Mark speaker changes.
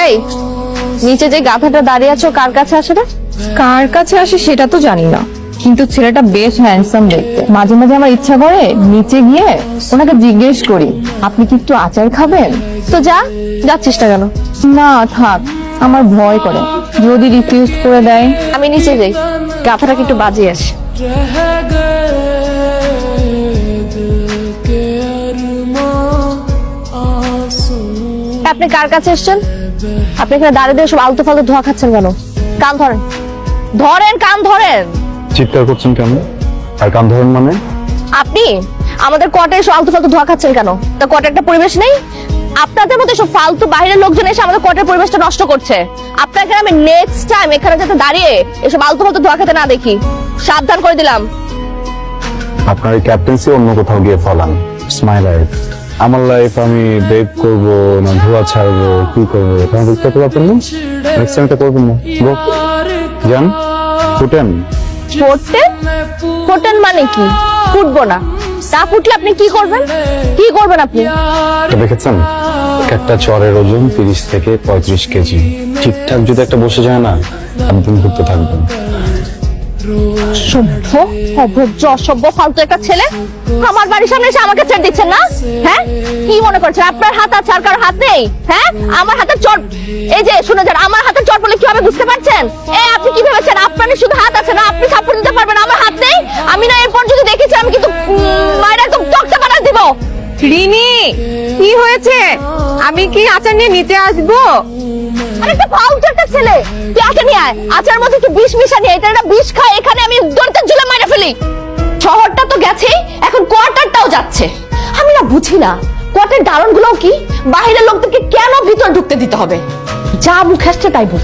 Speaker 1: এই নিচে যে গাধাটা দাঁড়িয়ে আছো কার কাছে আসে রে?
Speaker 2: কার কাছে আসে সেটা তো জানি না, কিন্তু ছেলেটা বেশ হ্যান্ডসাম দেখতে। মাঝে মাঝে আমার ইচ্ছা করে নিচে গিয়ে ওনাকে জিজ্ঞেস করি, আপনি কি একটু আচার খাবেন?
Speaker 1: তো যাচ্ছিস না কেন?
Speaker 2: না থাক, আমার ভয় করে যদি রিফিউজ করে দেয়।
Speaker 1: আমি নিচে যাই, গাধাটাকে একটু বাজিয়ে আসি। আপনি কার কাছে এসেছেন? আপনি এখানে দাঁড়িয়ে দিয়ে সব আলতু ফালতু ধোয়া খাচ্ছেন কেন? কান ধরেন, কান ধরেন।
Speaker 3: চিৎকার করছেন কেন? আর কান ধরেন মানে?
Speaker 1: আপনি আমাদের কোয়ার্টারে এসে আলতু ফালতু ধোয়া খাচ্ছেন কেন? তা কোয়ার্টারে একটা পরিবেশ নেই? আপনাদের মতো সব ফালতু বাইরের লোকজন এসে আমাদের কোয়ার্টারের পরিবেশটা নষ্ট করছে। আপনাকে আমি নেক্সট টাইম এখানে যাতে দাঁড়িয়ে এসব আলতু ফালতু ধোয়া খেতে না দেখি, সাবধান করে দিলাম।
Speaker 3: আপনার এই ক্যাপ্টেন্সি অন্য কোথাও গিয়ে ফলান। স্মাইল লাইফ, আমার লাইফ আমি বেক করবো না ধোয়া ছাড়বো, কি করবো তোমার বুঝতে পারবেন না। নেক্সট টাইম এটা করবেন না। গো যান, ফুটেন।
Speaker 1: ফোটেন মানে কি? ফুটবো না। তা ফুটলে আপনি কি করবেন? কি করবেন আপনি?
Speaker 3: এটা দেখেছেন, একটা চরের ওজন 30 থেকে 35 কেজি। ঠিকঠাক যদি একটা বসে যায় না, একদম ঘুরতে থাকবেন।
Speaker 1: সভ্য অভদ্র অসভ্য ফালতু একটা ছেলে আমার বাড়ির সামনে এসে আমাকে ছেড়ে দিচ্ছেন না? হ্যাঁ, কি মনে করছেন আপনার হাত আছে আর কারোর হাত নেই? হ্যাঁ, আমার হাতে চট, এই যে শুনে যান, আমার হাতে চট বলে কি হবে বুঝতে পারছেন? আপনি কি ভেবেছেন আপনার শুধু হাত আছে না, আপনি থাপ্পড় দিতে পারবেন, আমার হাত নেই? আমি না এরপর যদি দেখেছি আমি কিন্তু মায়ের একদম টকটা বানাই দিব।
Speaker 2: রিনি, কি হয়েছে? আমি কি আচার নিয়ে নিতে আসবো?
Speaker 1: আরে একটা ফালতু একটা ছেলে, তুই আচার নিয়ে আয়, আচার মধ্যে একটু বিষ মিশানি, এটা একটা বিষ খায়, এখানে আমি দড়িতে ঝুলে মেরে ফেলি। শহরটা তো গেছেই, এখন কোয়ার্টারটাও যাচ্ছে। আমি না বুঝি না কোয়ার্টার দারণগুলোও কি বাইরের লোকদেরকে কেন ভিতর ঢুকতে দিতে হবে? যা মুখে আসছে তাই বুঝ।